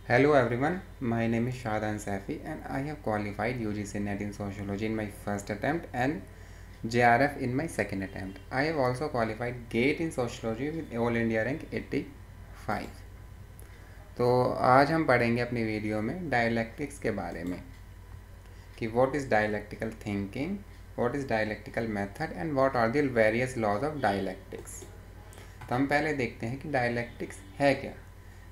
Hello everyone, my name is Shadan Safi and I have qualified UGC NET in Sociology in my first attempt and JRF in my second attempt. I have also qualified GATE in Sociology with All India rank 85. तो आज हम पढ़ेंगे अपनी video में dialectics के बारे में कि what is dialectical thinking, what is dialectical method and what are the various laws of dialectics. तो हम पहले देखते हैं कि डायलैक्टिक्स है क्या।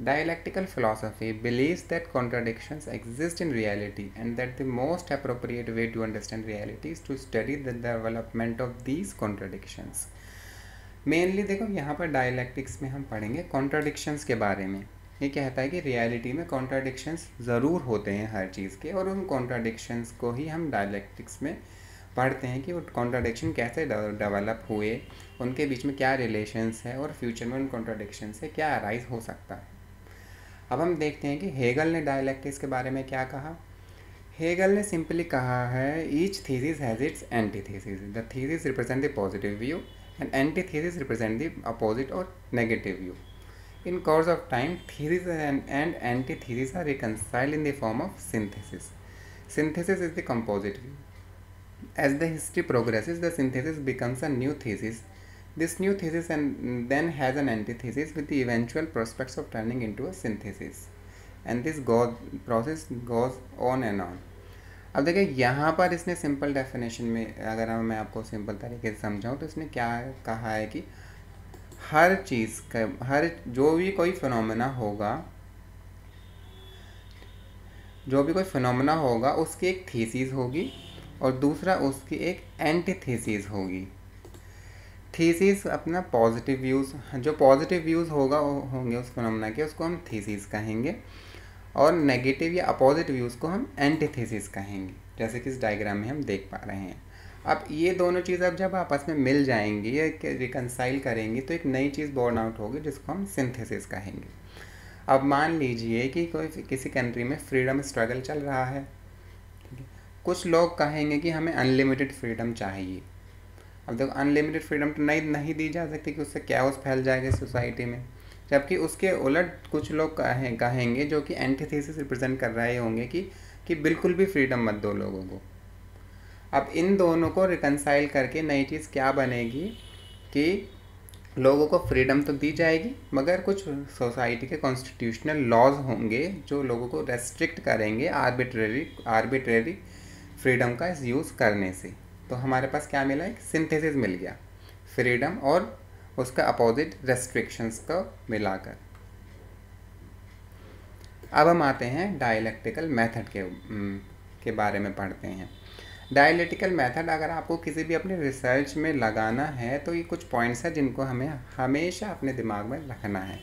Dialectical philosophy believes that contradictions exist in reality and that the most appropriate way to understand reality is to study the development of these contradictions. Mainly देखो यहाँ पर डायलैक्टिक्स में हम पढ़ेंगे कॉन्ट्राडिक्शंस के बारे में। ये कहता है कि रियलिटी में कॉन्ट्राडिक्शंस ज़रूर होते हैं हर चीज़ के, और उन कॉन्ट्राडिक्शंस को ही हम डायलैक्टिक्स में पढ़ते हैं कि वो कॉन्ट्राडिक्शन कैसे डेवलप हुए, उनके बीच में क्या रिलेशंस है और फ्यूचर में उन कॉन्ट्राडिक्शन से क्या अराइज हो सकता है। अब हम देखते हैं कि हेगल ने डायलैक्टिक्स के बारे में क्या कहा। हेगल ने सिंपली कहा है each thesis has its antithesis. The thesis represent the positive view and antithesis represent the opposite और negative view. In course of time, thesis and antithesis are reconciled in the form of synthesis. Synthesis is the composite view. As the history progresses, the synthesis becomes a new thesis. This new thesis and then has an antithesis with the eventual prospects of turning into a synthesis. And this process goes on and on. अब देखिए यहाँ पर इसने simple definition में, अगर मैं आपको simple तरीके से समझाऊँ तो इसने क्या कहा है कि हर चीज़ का, हर जो भी कोई फिनोमेना होगा उसकी एक थीसिस होगी और दूसरा उसकी एक एंटीथीसिस होगी। थीसिस अपना पॉजिटिव व्यूज़, जो पॉजिटिव व्यूज़ होंगे उस फिनोमेना के, उसको हम थीसिस कहेंगे, और नेगेटिव या अपोजिट व्यूज़ को हम एंटीथीसिस कहेंगे, जैसे कि इस डायग्राम में हम देख पा रहे हैं। अब ये दोनों चीज़ अब जब आपस में मिल जाएंगी या रिकनसाइल करेंगी तो एक नई चीज़ बॉर्न आउट होगी जिसको हम सिंथेसिस कहेंगे। अब मान लीजिए कि किसी कंट्री में फ्रीडम स्ट्रगल चल रहा है, ठीक है। कुछ लोग कहेंगे कि हमें अनलिमिटेड फ्रीडम चाहिए। अब देखो अनलिमिटेड फ्रीडम तो नहीं दी जा सकती कि उससे कैओस फैल जाएगा सोसाइटी में, जबकि उसके उलट कुछ लोग कहेंगे जो कि एंटीथेसिस रिप्रेजेंट कर रहे होंगे कि बिल्कुल भी फ्रीडम मत दो लोगों को। अब इन दोनों को रिकनसाइल करके नई चीज़ क्या बनेगी कि लोगों को फ्रीडम तो दी जाएगी मगर कुछ सोसाइटी के कॉन्स्टिट्यूशनल लॉज होंगे जो लोगों को रेस्ट्रिक्ट करेंगे आर्बिट्रेरी फ्रीडम का यूज़ करने से। तो हमारे पास क्या मिला, एक सिंथेसिस मिल गया, फ्रीडम और उसका अपोजिट रेस्ट्रिक्शंस को मिलाकर। अब हम आते हैं डायलैक्टिकल मेथड के बारे में पढ़ते हैं। डायलैक्टिकल मेथड अगर आपको किसी भी अपने रिसर्च में लगाना है तो ये कुछ पॉइंट्स हैं जिनको हमें हमेशा अपने दिमाग में रखना है।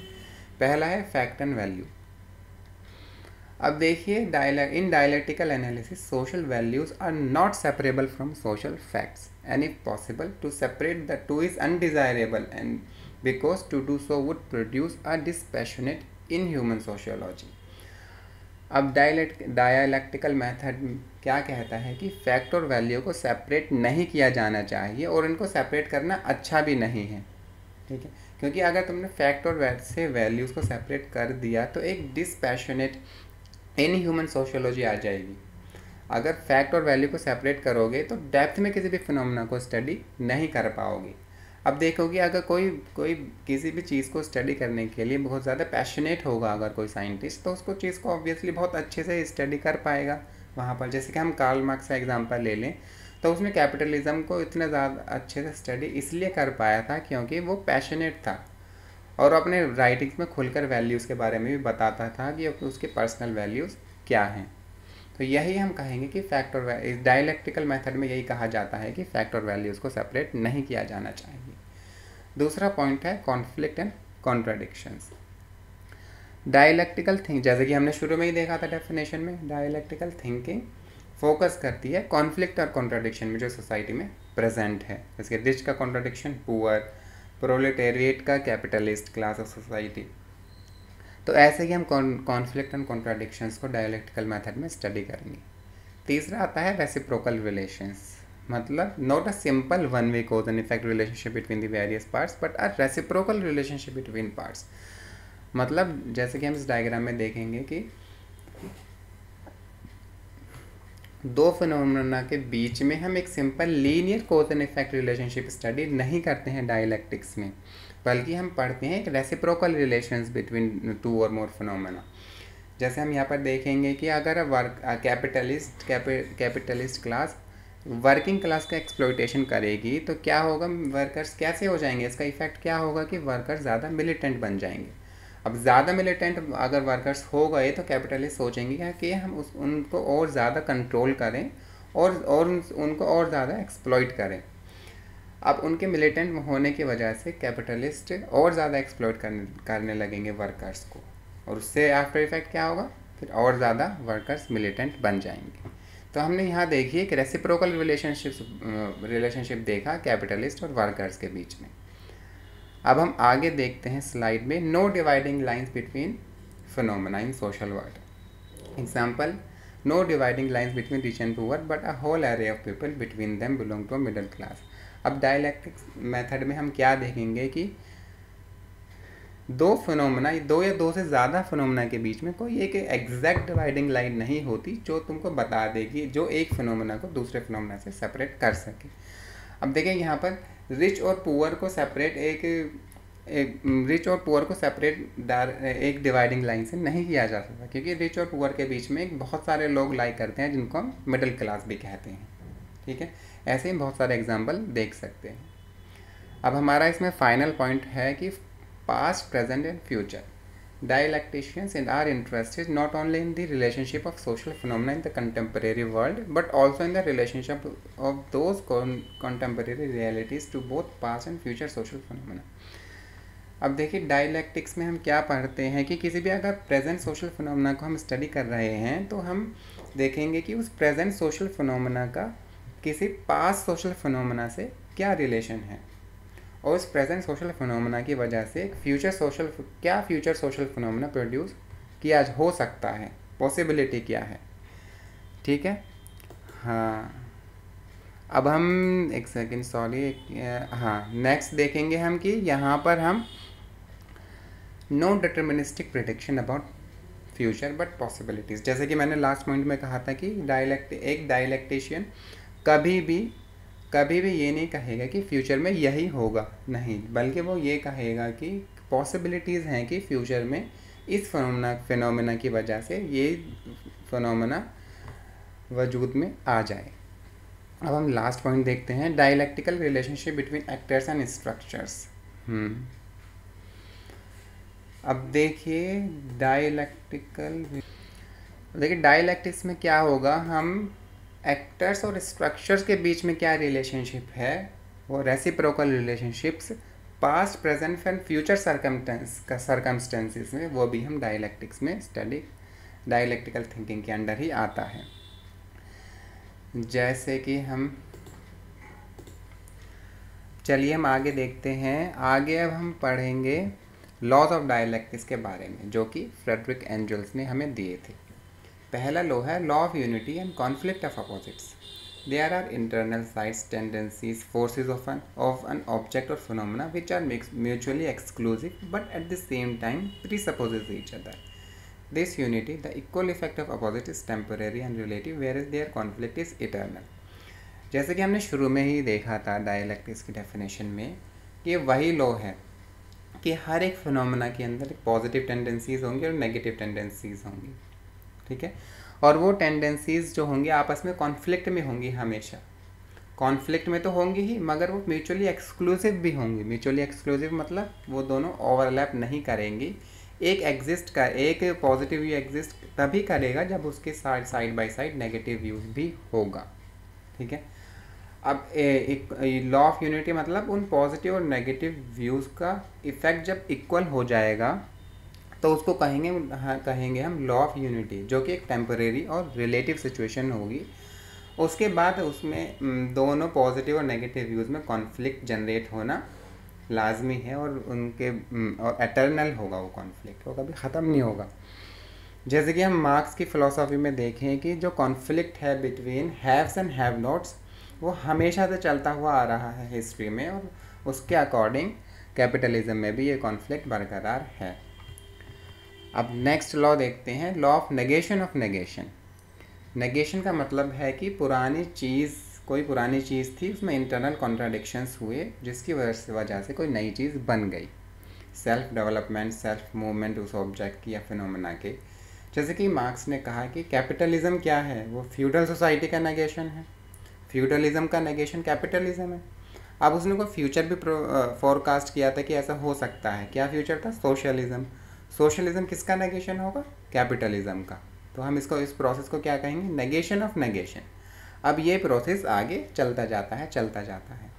पहला है फैक्ट एंड वैल्यू। अब देखिए in dialectical analysis social values are not separable from social facts and if possible to separate the two is undesirable and because to do so would produce a dispassionate in human sociology. अब dialectical method क्या कहता है कि fact और value को separate नहीं किया जाना चाहिए और इनको सेपरेट करना अच्छा भी नहीं है, ठीक है। क्योंकि अगर तुमने फैक्ट और वैल्यूज़ को सेपरेट कर दिया तो एक डिस्पैशनेट इन ह्यूमन सोशियोलॉजी आ जाएगी। अगर फैक्ट और वैल्यू को सेपरेट करोगे तो डेप्थ में किसी भी फिनोमेना को स्टडी नहीं कर पाओगे। अब देखोगे अगर कोई किसी भी चीज़ को स्टडी करने के लिए बहुत ज़्यादा पैशनेट होगा अगर कोई साइंटिस्ट, तो उसको चीज़ को ऑब्वियसली बहुत अच्छे से स्टडी कर पाएगा वहाँ पर। जैसे कि हम कार्ल मार्क्स का एग्जांपल ले लें तो उसने कैपिटलिज्म को इतना ज़्यादा अच्छे से स्टडी इसलिए कर पाया था क्योंकि वो पैशनेट था और अपने राइटिंग्स में खुलकर वैल्यूज़ के बारे में भी बताता था कि उसके पर्सनल वैल्यूज़ क्या हैं। तो यही हम कहेंगे कि फैक्ट और इस डायलैक्टिकल मेथड में यही कहा जाता है कि फैक्ट और वैल्यूज़ को सेपरेट नहीं किया जाना चाहिए। दूसरा पॉइंट है conflict and contradictions. Dialectical think, जैसे कि हमने शुरू में ही देखा था डेफिनेशन में, डायलैक्टिकल थिंकिंग फोकस करती है कॉन्फ्लिक्ट और कॉन्ट्राडिक्शन में जो सोसाइटी में प्रेजेंट है, जैसे रिच का कॉन्ट्राडिक्शन पुअर, प्रोलेटेरिएट का कैपिटलिस्ट क्लास ऑफ सोसाइटी। तो ऐसे ही हम कॉन्फ्लिक्ट एंड कॉन्ट्राडिक्शंस को डायलैक्टिकल मेथड में स्टडी करेंगे। तीसरा आता है रेसिप्रोकल रिलेशंस, मतलब not a simple one way cause and effect relationship between the various parts but a reciprocal relationship between parts. मतलब जैसे कि हम इस डायग्राम में देखेंगे कि दो फिनोमेना के बीच में हम एक simple linear cause and effect relationship study नहीं करते हैं डायलैक्टिक्स में, बल्कि हम पढ़ते हैं एक रेसिप्रोकल रिलेशंस बिटवीन टू और मोर फिनोमेना। जैसे हम यहाँ पर देखेंगे कि अगर कैपिटलिस्ट क्लास वर्किंग क्लास का एक्सप्लॉइटेशन करेगी तो क्या होगा, वर्कर्स कैसे हो जाएंगे, इसका इफेक्ट क्या होगा कि वर्कर्स ज़्यादा मिलिटेंट बन जाएंगे। अब ज़्यादा मिलिटेंट अगर वर्कर्स हो गए तो कैपिटलिस्ट सोचेंगे कि हम उनको और ज़्यादा कंट्रोल करें और उनको और ज़्यादा एक्सप्लॉइट करें। अब उनके मिलिटेंट होने की वजह से कैपिटलिस्ट और ज़्यादा एक्सप्लॉइट करने लगेंगे वर्कर्स को, और उससे आफ्टर इफेक्ट क्या होगा, फिर और ज़्यादा वर्कर्स मिलिटेंट बन जाएंगे। तो हमने यहाँ देखिए कि रेसिप्रोकल रिलेशनशिप देखा कैपिटलिस्ट और वर्कर्स के बीच में। अब हम आगे देखते हैं स्लाइड में, no dividing lines between phenomena in social world. Example, no dividing lines between rich and poor but a whole array of people between them belong to middle class. अब डायलैक्टिक्स मेथड में हम क्या देखेंगे कि दो phenomena, दो या दो से ज़्यादा फिनोमेना के बीच में कोई एक एग्जैक्ट डिवाइडिंग लाइन नहीं होती जो तुमको बता देगी, जो एक फिनोमेना को दूसरे फिनोमेना से सेपरेट कर सके। अब देखें यहाँ पर रिच और पुअर को सेपरेट एक डिवाइडिंग लाइन से नहीं किया जा सकता, क्योंकि रिच और पुअर के बीच में बहुत सारे लोग लाइक करते हैं जिनको हम मिडिल क्लास भी कहते हैं। ठीक है, ऐसे ही बहुत सारे एग्जाम्पल देख सकते हैं। अब हमारा इसमें फाइनल पॉइंट है कि past, present and future dialecticians are interested not only in the relationship of social phenomena in the contemporary world but also in the relationship of those contemporary realities to both past and future social phenomena। अब देखिए dialectics में हम क्या पढ़ते हैं कि किसी भी अगर प्रेजेंट सोशल फिनोमेना को हम स्टडी कर रहे हैं तो हम देखेंगे कि उस प्रेजेंट सोशल फिनोमेना का किसी पास्ट सोशल फिनोमेना से क्या रिलेशन है, और उस प्रेजेंट सोशल फिनोमेना की वजह से फ्यूचर सोशल फिनोमेना प्रोड्यूस किया हो सकता है, पॉसिबिलिटी क्या है। ठीक है, हाँ अब हम एक सेकेंड नेक्स्ट देखेंगे हम कि यहाँ पर हम no deterministic prediction about future but possibilities. जैसे कि मैंने लास्ट पॉइंट में कहा था कि एक डायलैक्टिशियन कभी भी ये नहीं कहेगा कि फ्यूचर में यही होगा, नहीं, बल्कि वो ये कहेगा कि पॉसिबिलिटीज़ हैं कि फ्यूचर में इस फिनोमेना की वजह से ये फिनोमेना वजूद में आ जाए। अब हम लास्ट पॉइंट देखते हैं, dialectical relationship between actors and structures. अब देखिए डायलैक्टिक्स में क्या होगा, हम एक्टर्स और स्ट्रक्चर्स के बीच में क्या रिलेशनशिप है, वो reciprocal relationships past, present and future circumstances में, वो भी हम डायलैक्टिक्स में स्टडी, डायलैक्टिकल थिंकिंग के अंडर ही आता है। जैसे कि हम चलिए हम आगे देखते हैं। आगे अब हम पढ़ेंगे लॉज ऑफ डायलैक्टिक्स के बारे में, जो कि फ्रेडरिक एंजल्स ने हमें दिए थे। पहला लॉ है law of unity and conflict of opposites. There are internal sides, tendencies, forces of an object और phenomena which are mutually exclusive but at the same time presupposes each other. This unity, the equal effect of opposite, is temporary and relative where there conflict is eternal. जैसे कि हमने शुरू में ही देखा था dialectics की definition में कि वही लॉ है कि हर एक फिनोमेना के अंदर पॉजिटिव टेंडेंसीज होंगी और नेगेटिव टेंडेंसीज होंगी। ठीक है, और वो टेंडेंसीज जो होंगी आपस में कॉन्फ्लिक्ट में होंगी, हमेशा कॉन्फ्लिक्ट में तो होंगी ही, मगर वो म्यूचुअली एक्सक्लूसिव भी होंगी। म्यूचुअली एक्सक्लूसिव मतलब वो दोनों ओवरलैप नहीं करेंगी। एक पॉजिटिव व्यू एग्जिस्ट तभी करेगा जब उसके side by side negative views भी होगा। ठीक है, अब एक लॉ ऑफ यूनिटी मतलब उन पॉजिटिव और नेगेटिव व्यूज़ का इफेक्ट जब इक्वल हो जाएगा तो उसको कहेंगे हम लॉ ऑफ यूनिटी, जो कि एक टेम्परेरी और रिलेटिव सिचुएशन होगी। उसके बाद उसमें दोनों पॉजिटिव और नेगेटिव व्यूज़ में कॉन्फ्लिक्ट जनरेट होना लाजमी है, और एटर्नल होगा वो कॉन्फ्लिक्ट, वो कभी ख़त्म नहीं होगा। जैसे कि हम मार्क्स की फ़िलोसॉफी में देखें कि जो कॉन्फ्लिक्ट है between haves and have nots, वो हमेशा से चलता हुआ आ रहा है हिस्ट्री में, और उसके अकॉर्डिंग कैपिटलिज्म में भी ये कॉन्फ्लिक्ट बरकरार है। अब नेक्स्ट लॉ देखते हैं, law of negation of negation. Negation का मतलब है कि कोई पुरानी चीज़ थी, उसमें इंटरनल कॉन्ट्राडिक्शंस हुए, जिसकी वजह से कोई नई चीज़ बन गई। सेल्फ डेवलपमेंट, सेल्फ मूवमेंट उस ऑब्जेक्ट की या फिनोमेना के। जैसे कि मार्क्स ने कहा कि कैपिटलिज्म क्या है, वो फ्यूडल सोसाइटी का नेगेशन है। फ्यूडलिज्म का नेगेशन कैपिटलिज्म है। अब उसने कोई फ्यूचर भी फोरकास्ट किया था कि ऐसा हो सकता है। क्या फ्यूचर था? सोशलिज्म। सोशलिज्म किसका नेगेशन होगा? कैपिटलिज्म का। तो हम इस प्रोसेस को क्या कहेंगे? Negation of negation. अब ये प्रोसेस आगे चलता जाता है।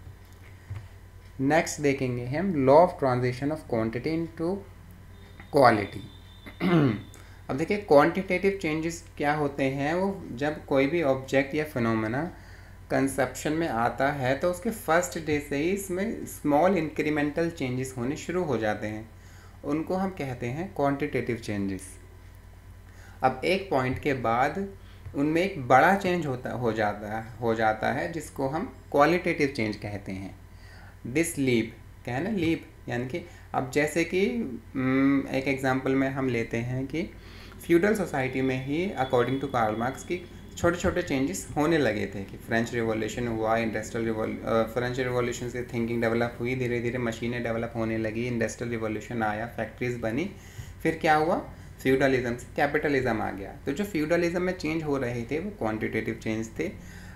नेक्स्ट देखेंगे हम law of transition of quantity into quality. अब देखिए, क्वांटिटेटिव चेंजेस क्या होते हैं, वो जब कोई भी ऑब्जेक्ट या फिनोमेना कंसेप्शन में आता है तो उसके फर्स्ट डे से ही इसमें स्मॉल इंक्रीमेंटल चेंजेस होने शुरू हो जाते हैं। उनको हम कहते हैं क्वांटिटेटिव चेंजेस। अब एक पॉइंट के बाद उनमें एक बड़ा चेंज हो जाता है जिसको हम क्वालिटेटिव चेंज कहते हैं। दिस लीप, क्या है ना, लीप यानी कि अब जैसे कि एक एग्जांपल में हम लेते हैं कि फ्यूडल सोसाइटी में ही अकॉर्डिंग टू कार्ल मार्क्स की छोटे छोटे चेंजेस होने लगे थे कि फ्रेंच रिवॉल्यूशन हुआ, फ्रेंच रिवॉल्यूशन से थिंकिंग डेवलप हुई, धीरे धीरे मशीनें डेवलप होने लगी, इंडस्ट्रियल रिवॉल्यूशन आया, फैक्ट्रीज बनी, फिर क्या हुआ, फ्यूडलिज्म से कैपिटलिज्म आ गया। तो जो फ्यूडलिज्म में चेंज हो रहे थे वो क्वांटिटेटिव चेंज थे।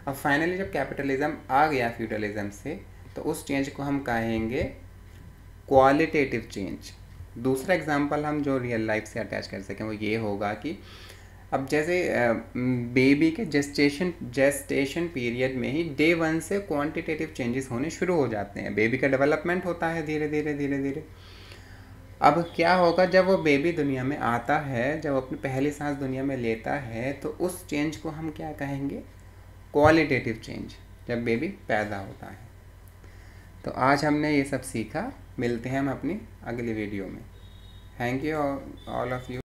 अब फाइनली जब कैपिटलिज्म आ गया फ्यूडलिज्म से, तो उस चेंज को हम कहेंगे क्वालिटेटिव चेंज। दूसरा एग्जांपल हम जो रियल लाइफ से अटैच कर सकें वो ये होगा कि अब जैसे बेबी के जेस्टेशन पीरियड में ही डे 1 से क्वांटिटेटिव चेंजेस होने शुरू हो जाते हैं। बेबी का डेवलपमेंट होता है धीरे धीरे। अब क्या होगा, जब वो बेबी दुनिया में आता है, जब अपनी पहली सांस दुनिया में लेता है, तो उस चेंज को हम क्या कहेंगे? क्वालिटेटिव चेंज, जब बेबी पैदा होता है। तो आज हमने ये सब सीखा। मिलते हैं हम अपनी अगली वीडियो में। Thank you all of you.